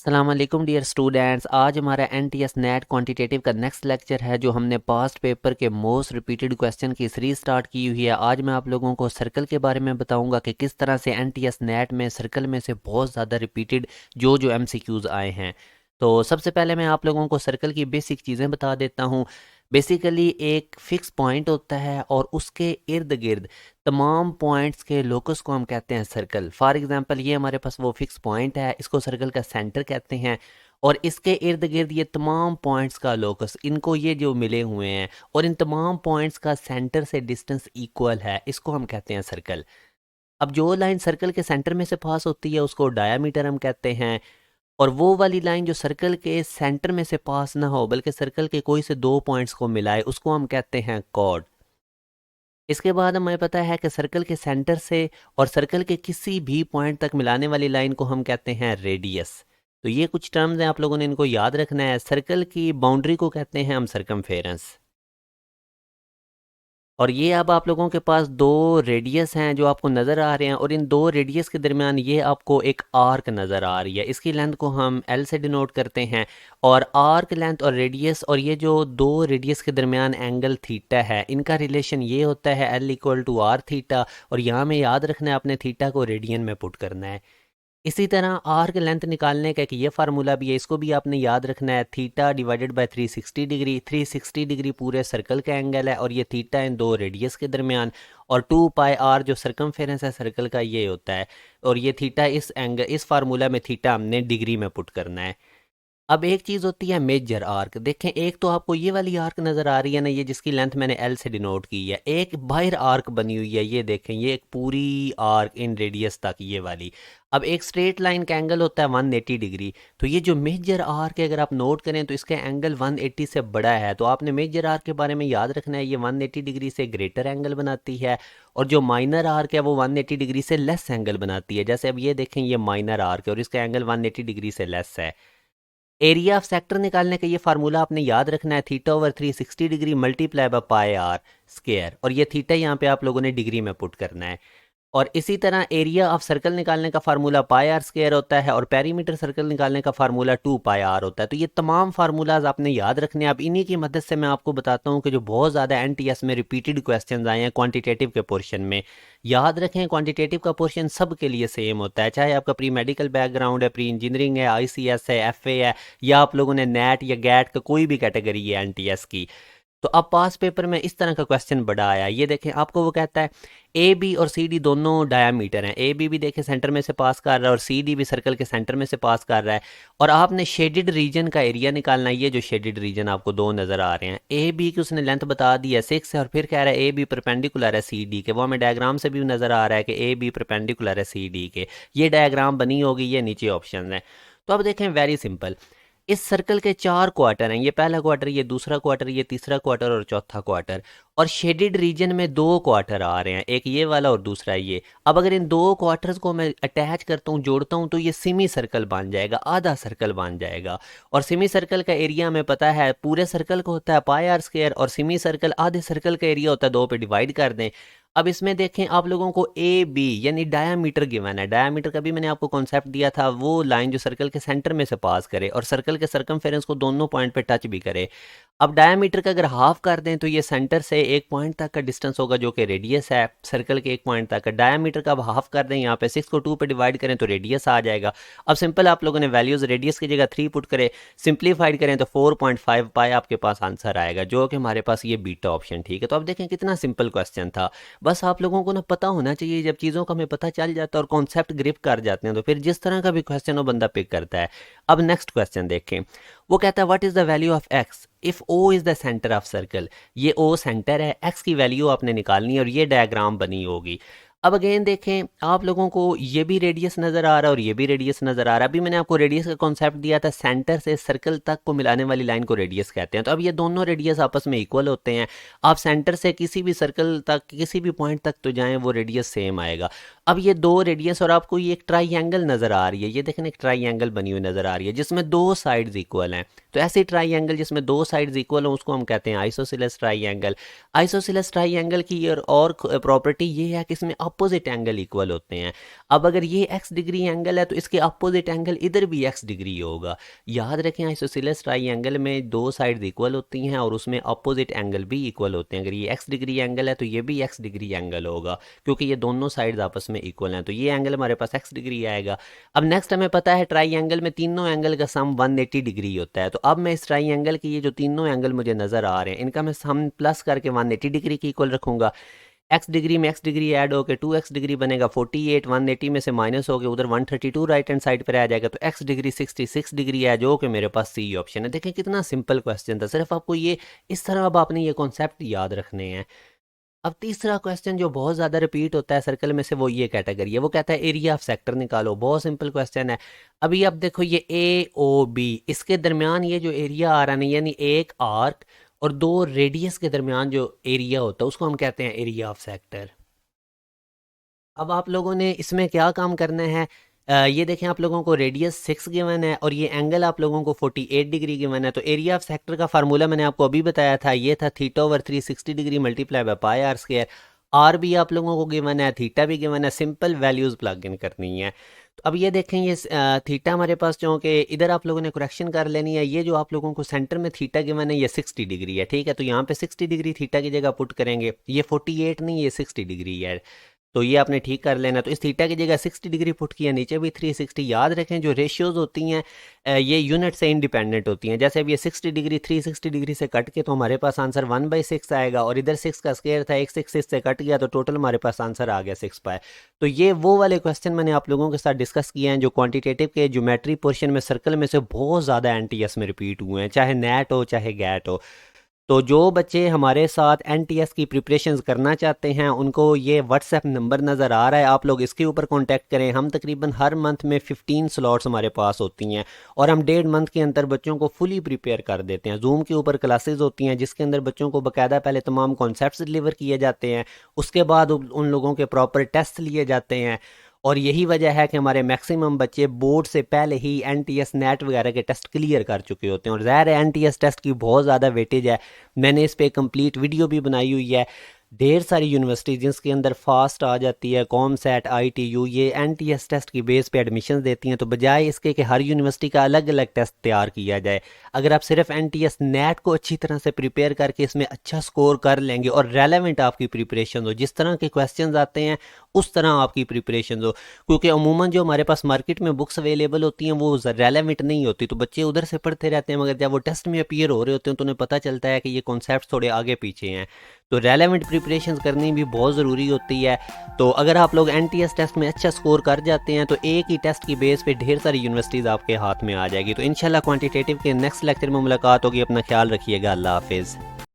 अस्सलाम वालेकुम dear students. आज हमारा एनटीएस नेट क्वांटिटेटिव का नेक्स्ट लेक्चर है जो हमने पास्ट पेपर के मोस्ट रिपीटेड क्वेश्चन की सीरीज स्टार्ट की हुई है। आज मैं आप लोगों को सर्कल के बारे में बताऊंगा कि किस तरह से एनटीएस नेट में सर्कल में से बहुत ज़्यादा रिपीटेड जो एमसीक्यूज़ आए हैं। तो सबसे पहले मैं आप लोगों को सर्कल की बेसिक चीज़ें बता देता हूँ। बेसिकली एक फ़िक्स पॉइंट होता है और उसके इर्द गिर्द तमाम पॉइंट्स के लोकस को हम कहते हैं सर्कल। फॉर एग्जांपल ये हमारे पास वो फिक्स पॉइंट है, इसको सर्कल का सेंटर कहते हैं। और इसके इर्द गिर्द ये तमाम पॉइंट्स का लोकस, इनको ये जो मिले हुए हैं और इन तमाम पॉइंट्स का सेंटर से डिस्टेंस इक्वल है, इसको हम कहते हैं सर्कल। अब जो लाइन सर्कल के सेंटर में से पास होती है उसको डायामीटर हम कहते हैं। और वो वाली लाइन जो सर्कल के सेंटर में से पास ना हो बल्कि सर्कल के कोई से दो पॉइंट्स को मिलाए, उसको हम कहते हैं कॉर्ड। इसके बाद हमें पता है कि सर्कल के सेंटर से और सर्कल के किसी भी पॉइंट तक मिलाने वाली लाइन को हम कहते हैं रेडियस। तो ये कुछ टर्म्स हैं, आप लोगों ने इनको याद रखना है। सर्कल की बाउंड्री को कहते हैं हम सर्कमफेरेंस। और ये अब आप लोगों के पास दो रेडियस हैं जो आपको नज़र आ रहे हैं, और इन दो रेडियस के दरमियान ये आपको एक आर्क नज़र आ रही है। इसकी लेंथ को हम एल से डिनोट करते हैं। और आर्क लेंथ और रेडियस और ये जो दो रेडियस के दरमियान एंगल थीटा है, इनका रिलेशन ये होता है L equal to R theta. और यहाँ में याद रखना है आपने थीटा को रेडियन में पुट करना है। इसी तरह आर्क लेंथ निकालने का एक ये फार्मूला भी है, इसको भी आपने याद रखना है। Theta divided by 360 degree. 360 degree पूरे सर्कल का एंगल है और ये थीटा इन दो रेडियस के दरमियान। और 2 पाई आर जो सर्कमफेरेंस है सर्कल का, ये होता है। और ये थीटा इस एंगल, इस फार्मूला में थीटा हमने डिग्री में पुट करना है। अब एक चीज़ होती है मेजर आर्क। देखें, एक तो आपको ये वाली आर्क नज़र आ रही है ना, ये जिसकी लेंथ मैंने एल से डिनोट की है। एक बाहर आर्क बनी हुई है, ये देखें, ये एक पूरी आर्क इन रेडियस तक, ये वाली। अब एक स्ट्रेट लाइन का एंगल होता है 180 डिग्री। तो ये जो मेजर आर्क है अगर आप नोट करें तो इसका एंगल 180 से बड़ा है। तो आपने मेजर आर्क के बारे में याद रखना है, ये 180 डिग्री से ग्रेटर एंगल बनाती है। और जो माइनर आर्क है वो 180 डिग्री से लेस एंगल बनाती है। जैसे अब ये देखें, ये माइनर आर्क है और इसका एंगल 180 डिग्री से लेस है। एरिया ऑफ सेक्टर निकालने का ये फार्मूला आपने याद रखना है, theta over 360 degree multiply by pi R square. और ये थीटा यहाँ पे आप लोगों ने डिग्री में पुट करना है। और इसी तरह एरिया ऑफ सर्कल निकालने का फार्मूला पाई आर स्क्वायर होता है और पेरीमीटर सर्कल निकालने का फार्मूला 2 पाई आर होता है। तो ये तमाम फार्मूलाज आपने याद रखने हैं। अब इन्हीं की मदद से मैं आपको बताता हूँ कि जो बहुत ज़्यादा एनटीएस में रिपीटेड क्वेश्चंस आए हैं क्वांटिटेटिव के पोर्शन में। याद रखें, क्वांटिटेटिव का पोर्शन सब के लिए सेम होता है, चाहे आपका प्री मेडिकल बैकग्राउंड है, प्री इंजीनियरिंग है, आईसीएस है, एफए है, या आप लोगों ने नेट या गैट का कोई भी कैटेगरी है एनटीएस की। तो अब पास पेपर में इस तरह का क्वेश्चन बड़ा आया। ये देखें, आपको वो कहता है ए बी और सी डी दोनों डायामीटर हैं। ए बी भी देखें सेंटर में से पास कर रहा है और सी डी भी सर्कल के सेंटर में से पास कर रहा है। और आपने शेडेड रीजन का एरिया निकालना है। ये जो शेडेड रीजन आपको दो नज़र आ रहे हैं, ए बी की उसने लेंथ बता दी है 6 है और फिर कह रहा है ए बी परपेंडिकुलर है सी डी के। वो हमें डायग्राम से भी नज़र आ रहा है कि ए बी परपेंडिकुलर है सी डी के। ये डायग्राम बनी होगी, ये नीचे ऑप्शन है। तो अब देखें, वेरी सिंपल। इस सर्कल के चार क्वार्टर हैं, ये पहला क्वार्टर, ये दूसरा क्वार्टर, ये तीसरा क्वार्टर और चौथा क्वार्टर। और शेडेड रीजन में दो क्वार्टर आ रहे हैं, एक ये वाला और दूसरा ये। अब अगर इन दो क्वार्टर्स को मैं अटैच करता हूँ, जोड़ता हूँ, तो ये सेमी सर्कल बन जाएगा, आधा सर्कल बन जाएगा। और सेमी सर्कल का एरिया हमें पता है, पूरे सर्कल का होता है पाई आर स्क्वायर और सेमी सर्कल आधे सर्कल का एरिया होता है, दो पे डिवाइड कर दें। अब इसमें देखें, आप लोगों को ए बी यानी डायामीटर गिवन है। डायामीटर का भी मैंने आपको कॉन्सेप्ट दिया था, वो लाइन जो सर्कल के सेंटर में से पास करे और सर्कल के सर्कमफेरेंस को दोनों पॉइंट पे टच भी करे। अब डायामीटर का अगर हाफ कर दें तो ये सेंटर से एक पॉइंट तक का डिस्टेंस होगा जो कि रेडियस है सर्कल के एक पॉइंट तक का। डायामीटर का अब हाफ कर दें, यहाँ पे 6 को 2 पे डिवाइड करें तो रेडियस आ जाएगा। अब सिंपल आप लोगों ने वैल्यूज रेडियस की जगह 3 पुट करें, सिंप्लीफाइड करें तो 4.5 पाई आपके पास आंसर आएगा, जो कि हमारे पास ये बीटा ऑप्शन ठीक है। तो अब देखें कितना सिंपल क्वेश्चन था। बस आप लोगों को ना पता होना चाहिए, जब चीज़ों का हमें पता चल जाता है और कॉन्सेप्ट ग्रिप कर जाते हैं तो फिर जिस तरह का भी क्वेश्चन हो बंदा पिक करता है। अब नेक्स्ट क्वेश्चन देखें, वो कहता है what is the value of x if O is the centre of circle. ये ओ सेंटर है, एक्स की वैल्यू आपने निकालनी है और ये डायग्राम बनी होगी। अब अगेन देखें, आप लोगों को ये भी रेडियस नज़र आ रहा है और ये भी रेडियस नज़र आ रहा है। अभी मैंने आपको रेडियस का कॉन्सेप्ट दिया था, सेंटर से सर्कल तक को मिलाने वाली लाइन को रेडियस कहते हैं। तो अब ये दोनों रेडियस आपस में इक्वल होते हैं। आप सेंटर से किसी भी सर्कल तक, किसी भी पॉइंट तक तो जाएं, वो रेडियस सेम आएगा। अब ये दो रेडियस और आपको ये एक ट्राइंगल नज़र आ रही है, ये देखें एक ट्राइंगल बनी हुई नज़र आ रही है जिसमें दो साइड्स इक्वल हैं। तो ऐसे ट्राइंगल जिसमें दो साइड्स इक्वल हो उसको हम कहते हैं आइसोसेलेस ट्राइंगल। आइसोसेलेस ट्राइंगल की और प्रॉपर्टी ये है कि इसमें अपोजिट एंगल इक्वल होते हैं। अब अगर ये x डिग्री एंगल है तो इसके अपोजिट एंगल इधर भी x डिग्री होगा। याद रखें आइसोसेलेस ट्राइंगल में दो साइड्स इक्वल होती हैं और उसमें अपोजिट एंगल भी इक्वल होते हैं। अगर ये x डिग्री एंगल है तो ये भी x डिग्री एंगल होगा, क्योंकि ये दोनों साइड्स आपस में इक्वल हैं, तो ये एंगल हमारे पास x डिग्री आएगा। अब नेक्स्ट हमें पता है ट्राइंगल में तीनों एंगल का सम 180 डिग्री होता है। तो अब मैं इस ट्राइंगल के ये जो तीनों एंगल मुझे नज़र आ रहे हैं इनका मैं सम प्लस करके 180 डिग्री की इक्वल रखूंगा। x डिग्री में x डिग्री ऐड होकर 2x डिग्री बनेगा 48, 180 में से माइनस होकर उधर 132 राइट हैंड साइड पर आ जाएगा, तो x डिग्री 66 डिग्री है, जो कि मेरे पास सी ऑप्शन है। देखें कितना सिंपल क्वेश्चन था, सिर्फ आपको ये इस तरह अब आपने ये कॉन्सेप्ट याद रखने हैं। अब तीसरा क्वेश्चन जो बहुत ज़्यादा रिपीट होता है सर्कल में से वो ये कैटेगरी है, वो कहता है एरिया ऑफ सेक्टर निकालो। बहुत सिंपल क्वेश्चन है। अभी अब देखो ये ए ओ बी, इसके दरमियान ये जो एरिया आ रहा है यानी एक आर्क और दो रेडियस के दरमियान जो एरिया होता है उसको हम कहते हैं एरिया ऑफ सेक्टर। अब आप लोगों ने इसमें क्या काम करना है, ये देखें आप लोगों को रेडियस 6 गिवन है और ये एंगल आप लोगों को 48 डिग्री गिवन है। तो एरिया ऑफ सेक्टर का फार्मूला मैंने आपको अभी बताया था, ये था theta over 360 degree multiply by pi R square. R भी आप लोगों को गिवन है, थीटा भी गिवन है, सिंपल वैल्यूज प्लग इन करनी है। तो अब ये देखें ये थीटा हमारे पास जो कि इधर आप लोगों ने करेक्शन कर लेनी है, ये जो आप लोगों को सेंटर में थीटा गिवन है ये 60 डिग्री है, ठीक है। तो यहाँ पे 60 डिग्री थीटा की जगह पुट करेंगे, ये 48 नहीं ये 60 डिग्री है, तो ये आपने ठीक कर लेना। तो इस थीटा की जगह 60 डिग्री पुट किया, नीचे भी 360। याद रखें जो रेशियोज होती हैं ये यूनिट से इंडिपेंडेंट होती हैं। जैसे अब ये 60 डिग्री 360 डिग्री से कट के तो हमारे पास आंसर 1/6 आएगा, और इधर 6 का स्क्वायर था, एक 6 से कट गया तो टोटल हमारे पास आंसर आ गया 6 पाई। तो ये वो वाले क्वेश्चन मैंने आप लोगों के साथ डिस्कस किए हैं जो क्वान्टिटेटिव के ज्योमेट्री पोर्शन में सर्कल में से बहुत ज़्यादा NTS में रिपीट हुए हैं, चाहे नेट हो चाहे गैट हो। तो जो बच्चे हमारे साथ NTS की प्रिपरेशंस करना चाहते हैं उनको ये व्हाट्सएप नंबर नज़र आ रहा है, आप लोग इसके ऊपर कांटेक्ट करें। हम तकरीबन हर मंथ में 15 स्लॉट्स हमारे पास होती हैं और हम 1.5 मंथ के अंदर बच्चों को फुली प्रिपेयर कर देते हैं। जूम के ऊपर क्लासेस होती हैं जिसके अंदर बच्चों को बाकायदा पहले तमाम कॉन्सेप्ट्स डिलीवर किए जाते हैं, उसके बाद उन लोगों के प्रॉपर टेस्ट लिए जाते हैं। और यही वजह है कि हमारे मैक्सिमम बच्चे बोर्ड से पहले ही NTS नेट वगैरह के टेस्ट क्लियर कर चुके होते हैं। और ज़ाहिर है NTS टेस्ट की बहुत ज़्यादा वेटेज है, मैंने इस पर कंप्लीट वीडियो भी बनाई हुई है। ढेर सारी यूनिवर्सिटी जिसके अंदर फास्ट आ जाती है, कॉमसेट, ITU, ये NTS टेस्ट की बेस पे एडमिशन देती हैं। तो बजाय इसके कि हर यूनिवर्सिटी का अलग अलग टेस्ट तैयार किया जाए, अगर आप सिर्फ NTS नेट को अच्छी तरह से प्रिपेयर करके इसमें अच्छा स्कोर कर लेंगे और रेलेवेंट आपकी प्रिपरेशन हो, जिस तरह के क्वेश्चन आते हैं उस तरह आपकी प्रिपरेशन हो, क्योंकि अमूमन जो हमारे पास मार्केट में बुक्स अवेलेबल होती हैं वो रेलेवेंट नहीं होती, तो बच्चे उधर से पढ़ते रहते हैं, मगर जब वो टेस्ट में अपीयर हो रहे होते हैं तो उन्हें पता चलता है कि ये कॉन्सेप्ट थोड़े आगे पीछे हैं। तो रेलेवेंट प्रिपरेशन करनी भी बहुत ज़रूरी होती है। तो अगर आप लोग NTS टेस्ट में अच्छा स्कोर कर जाते हैं तो एक ही टेस्ट की बेस पे ढेर सारी यूनिवर्सिटीज़ आपके हाथ में आ जाएगी। तो इंशाल्लाह क्वांटिटेटिव के नेक्स्ट लेक्चर में मुलाकात होगी। अपना ख्याल रखिएगा। अल्लाह हाफिज़।